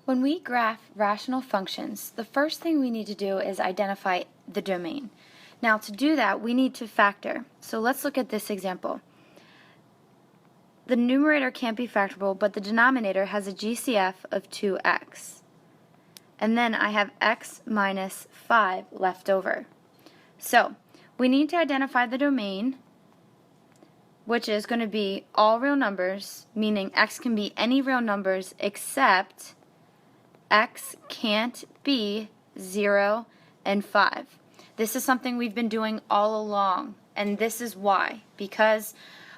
When we graph rational functions, the first thing we need to do is identify the domain. Now to do that, we need to factor. So let's look at this example. The numerator can't be factorable, but the denominator has a GCF of 2x. And then I have x minus 5 left over. So we need to identify the domain, which is going to be all real numbers, meaning x can be any real numbers except x can't be 0 and 5. This is something we've been doing all along, and this is why. Because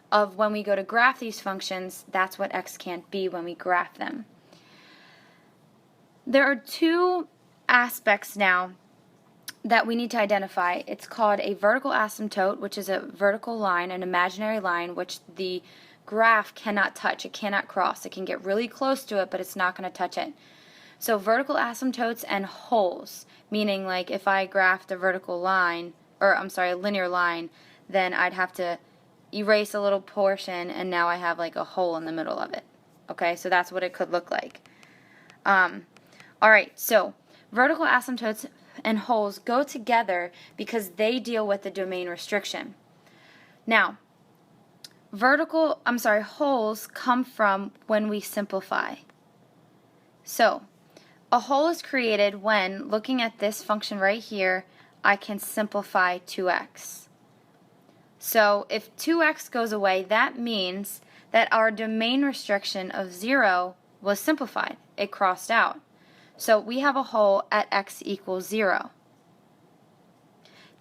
of when we go to graph these functions, that's what x can't be when we graph them. There are two aspects now that we need to identify. It's called a vertical asymptote, which is a vertical line, an imaginary line, which the graph cannot touch. It cannot cross. It can get really close to it, but it's not going to touch it. So vertical asymptotes and holes, meaning like if I graphed a vertical line, or I'm sorry, a linear line, then I'd have to erase a little portion, and now I have like a hole in the middle of it. Okay, so that's what it could look like. Alright, so vertical asymptotes and holes go together because they deal with the domain restriction. Now, holes come from when we simplify. So, a hole is created when, looking at this function right here, I can simplify 2x. So if 2x goes away, that means that our domain restriction of 0 was simplified. It crossed out. So we have a hole at x equals 0.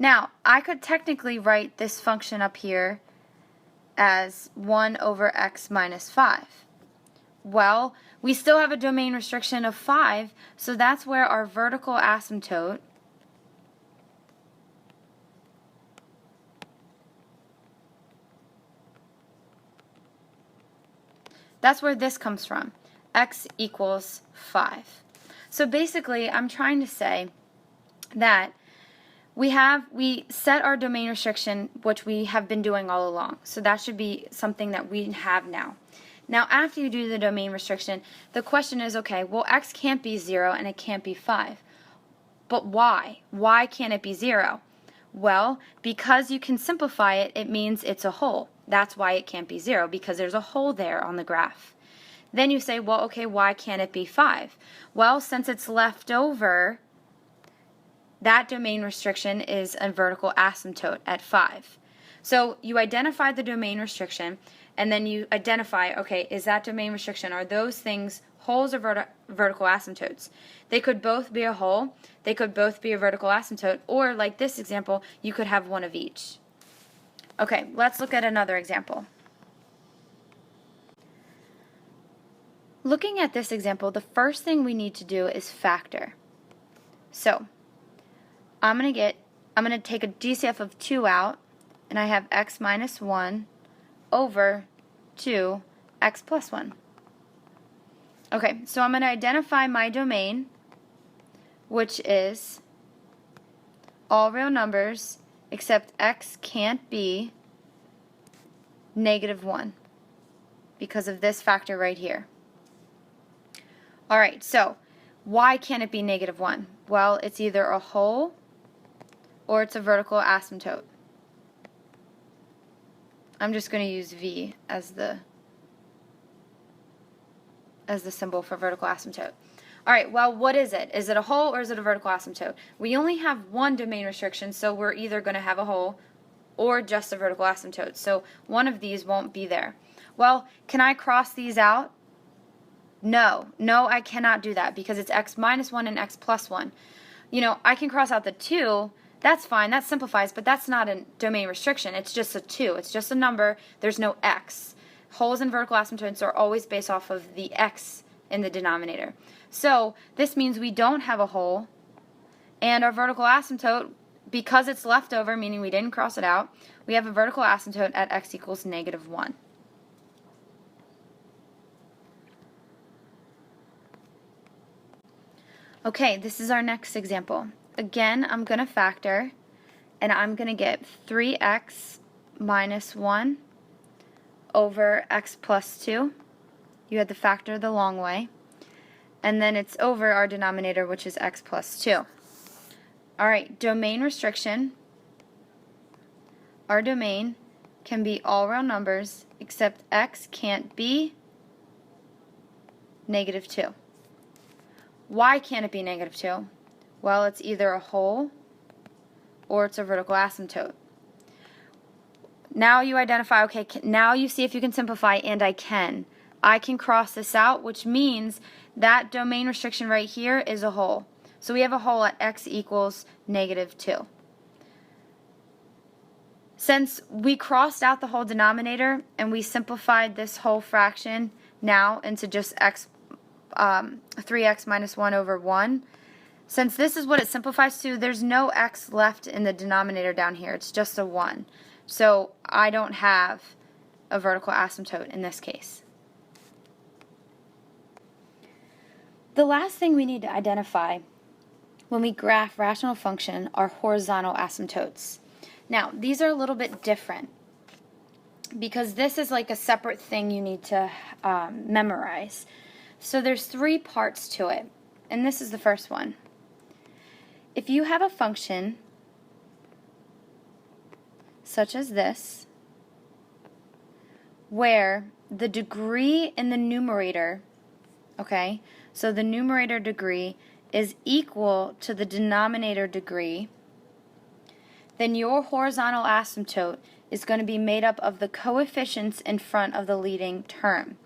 Now, I could technically write this function up here as 1 over x minus 5. Well, we still have a domain restriction of 5, so that's where our vertical asymptote that's where this comes from, x equals 5. So basically, I'm trying to say that we set our domain restriction, which we have been doing all along. So that should be something that we have now. Now, after you do the domain restriction, the question is, okay, well, x can't be 0 and it can't be 5. But why? Why can't it be 0? Well, because you can simplify it, it means it's a hole. That's why it can't be 0, because there's a hole there on the graph. Then you say, well, okay, why can't it be 5? Well, since it's left over, that domain restriction is a vertical asymptote at 5. So you identify the domain restriction, and then you identify, okay, is that domain restriction, are those things holes or vertical asymptotes? They could both be a hole, they could both be a vertical asymptote, or like this example, you could have one of each. Okay, let's look at another example. Looking at this example, the first thing we need to do is factor. So, I'm going to take a GCF of 2 out, and I have x minus 1 over 2 x plus 1. Okay, so I'm going to identify my domain, which is all real numbers except x can't be -1 because of this factor right here. Alright, so why can't it be -1? Well, it's either a hole or it's a vertical asymptote. I'm just going to use V as the symbol for vertical asymptote. Alright, well, what is it? Is it a hole or is it a vertical asymptote? We only have one domain restriction, so we're either going to have a hole or just a vertical asymptote. So one of these won't be there. Well, can I cross these out? No, I cannot do that because it's x minus 1 and x plus 1. You know, I can cross out the 2, that's fine, that simplifies, but that's not a domain restriction, it's just a 2, it's just a number, there's no x. Holes and vertical asymptotes are always based off of the x in the denominator. So this means we don't have a hole, and our vertical asymptote, because it's left over, meaning we didn't cross it out, we have a vertical asymptote at x equals -1. Okay, this is our next example. Again, I'm going to factor, and I'm going to get 3x minus 1 over x plus 2. You had to factor the long way. and then it's over our denominator, which is x plus 2. All right, domain restriction. Our domain can be all real numbers except x can't be negative 2. Why can't it be negative 2? Well, it's either a whole or it's a vertical asymptote. Now you identify, okay, now you see if you can simplify, and I can. I can cross this out, which means that domain restriction right here is a whole. So we have a whole at x equals negative 2. Since we crossed out the whole denominator and we simplified this whole fraction now into just 3x minus 1 over 1, since this is what it simplifies to, there's no x left in the denominator down here. It's just a 1. So I don't have a vertical asymptote in this case. The last thing we need to identify when we graph rational function are horizontal asymptotes. Now, these are a little bit different because this is like a separate thing you need to memorize. So there's 3 parts to it, and this is the first one. If you have a function such as this, where the degree in the numerator, okay, so the numerator degree is equal to the denominator degree, then your horizontal asymptote is going to be made up of the coefficients in front of the leading term.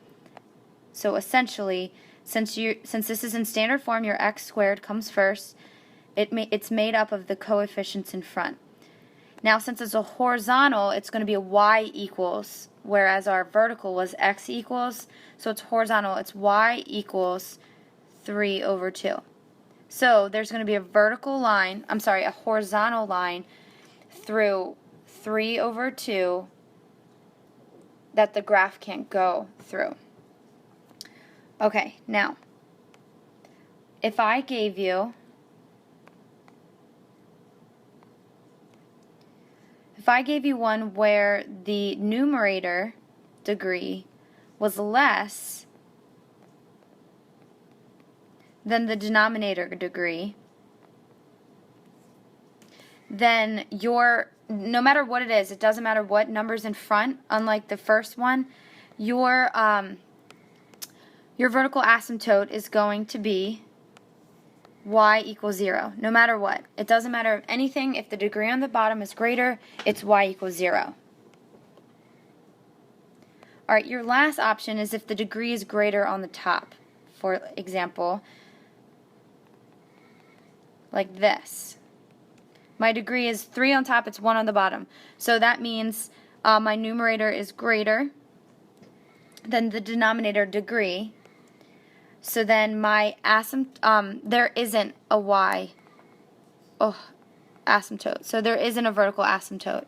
So essentially, since this is in standard form, your x squared comes first, it's made up of the coefficients in front. Now, since it's a horizontal, it's going to be a y equals, whereas our vertical was x equals, so it's horizontal, it's y equals 3 over 2. So there's going to be a horizontal line through 3 over 2 that the graph can't go through. Okay, now, if I gave you one where the numerator degree was less than the denominator degree, then no matter what it is, it doesn't matter what number's in front, unlike the first one, your vertical asymptote is going to be y equals 0, no matter what. It doesn't matter anything. If the degree on the bottom is greater, it's y equals 0. Alright, your last option is if the degree is greater on the top. For example, like this. My degree is 3 on top, it's 1 on the bottom. So that means my numerator is greater than the denominator degree. So then my there isn't a y asymptote. So there isn't a vertical asymptote.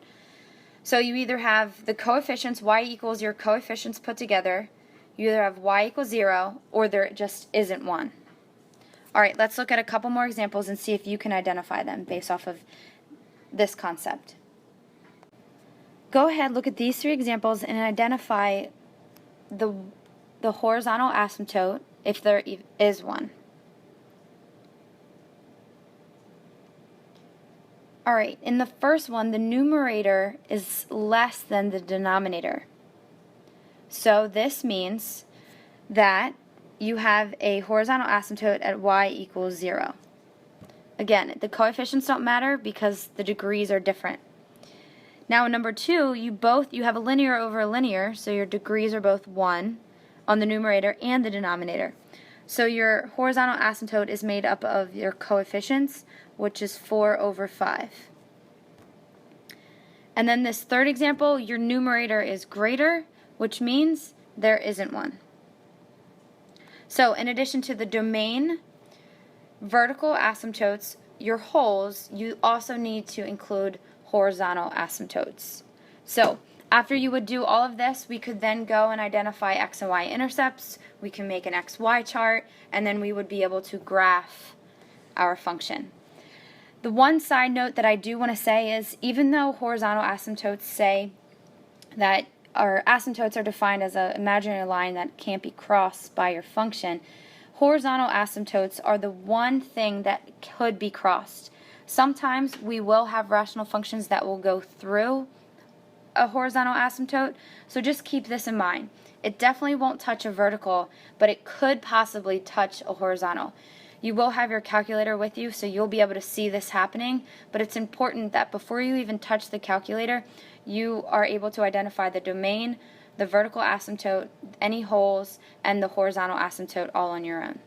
So you either have the coefficients, y equals your coefficients put together, you either have y equals 0, or there just isn't one. Alright, let's look at a couple more examples and see if you can identify them based off of this concept. Go ahead, look at these 3 examples and identify the horizontal asymptote, if there is one. Alright, in the first one, the numerator is less than the denominator. So this means that you have a horizontal asymptote at y equals 0. Again, the coefficients don't matter because the degrees are different. Now in number 2, you have a linear over a linear, so your degrees are both 1 on the numerator and the denominator. So your horizontal asymptote is made up of your coefficients, which is 4 over 5. And then this third example, your numerator is greater, which means there isn't one. So in addition to the domain, vertical asymptotes, your wholes, you also need to include horizontal asymptotes. So after you would do all of this, we could then go and identify x and y intercepts, we can make an xy chart, and then we would be able to graph our function. The one side note that I do want to say is, even though horizontal asymptotes say that our asymptotes are defined as an imaginary line that can't be crossed by your function, horizontal asymptotes are the one thing that could be crossed. Sometimes we will have rational functions that will go through a horizontal asymptote, so just keep this in mind. It definitely won't touch a vertical, but it could possibly touch a horizontal. You will have your calculator with you, so you'll be able to see this happening, but it's important that before you even touch the calculator, you are able to identify the domain, the vertical asymptote, any holes, and the horizontal asymptote all on your own.